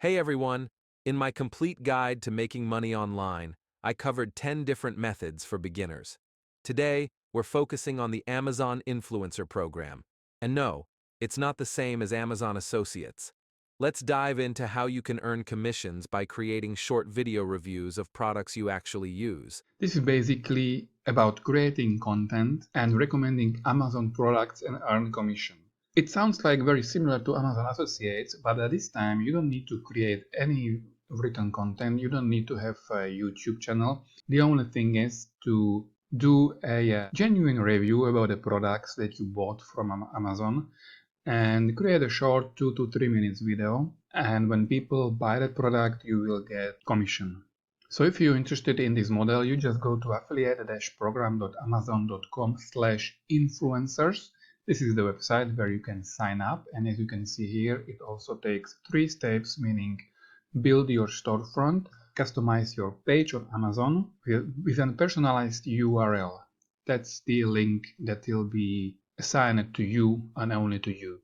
Hey everyone! In my complete guide to making money online, I covered 10 different methods for beginners. Today, we're focusing on the Amazon Influencer Program. And no, it's not the same as Amazon Associates. Let's dive into how you can earn commissions by creating short video reviews of products you actually use. This is basically about creating content and recommending Amazon products and earn commission. It sounds like very similar to Amazon Associates, but at this time you don't need to create any written content, you don't need to have a YouTube channel. The only thing is to do a genuine review about the products that you bought from Amazon and create a short 2 to 3 minutes video, and when people buy that product you will get commission. So if you're interested in this model, you just go to affiliate-program.amazon.com/influencers. This is the website where you can sign up, and as you can see here, it also takes 3 steps, meaning build your storefront, customize your page on Amazon with a personalized URL. That's the link that will be assigned to you and only to you.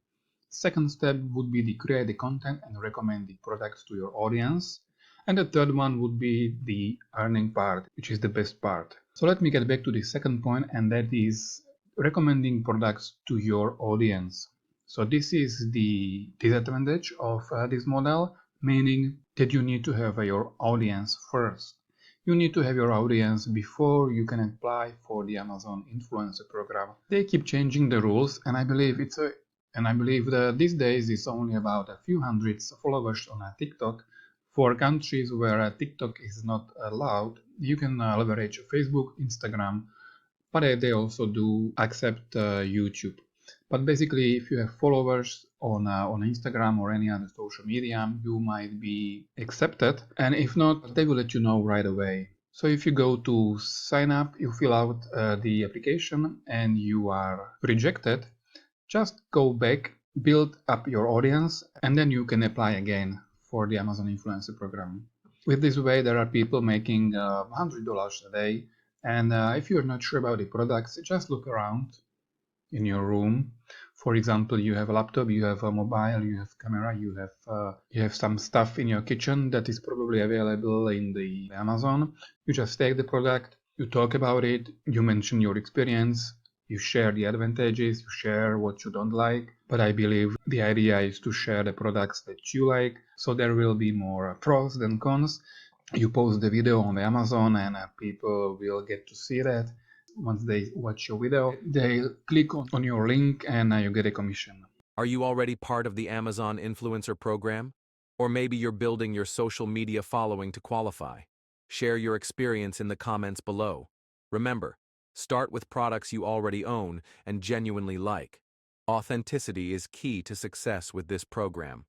Second step would be to create the content and recommend the products to your audience. And the third one would be the earning part, which is the best part. So let me get back to the second point, and that is recommending products to your audience. So this is the disadvantage of this model, meaning that you need to have your audience first. You need to have your audience before you can apply for the Amazon Influencer Program. They keep changing the rules, and I believe that these days it's only about a few hundreds followers on a TikTok. For countries where TikTok is not allowed, you can leverage Facebook, Instagram, but they also do accept YouTube. But basically, if you have followers on Instagram or any other social media, you might be accepted. And if not, they will let you know right away. So if you go to sign up, you fill out the application and you are rejected, just go back, build up your audience, and then you can apply again for the Amazon Influencer Program. With this way, there are people making $100 a day. And if you're not sure about the products, just look around in your room. For example, you have a laptop, you have a mobile, you have camera, you have some stuff in your kitchen that is probably available in the Amazon. You just take the product, you talk about it, you mention your experience, you share the advantages, you share what you don't like. But I believe the idea is to share the products that you like, so there will be more pros than cons. You post the video on the Amazon and people will get to see that. Once they watch your video, they click on your link and you get a commission. Are you already part of the Amazon Influencer Program? Or maybe you're building your social media following to qualify? Share your experience in the comments below. Remember, start with products you already own and genuinely like. Authenticity is key to success with this program.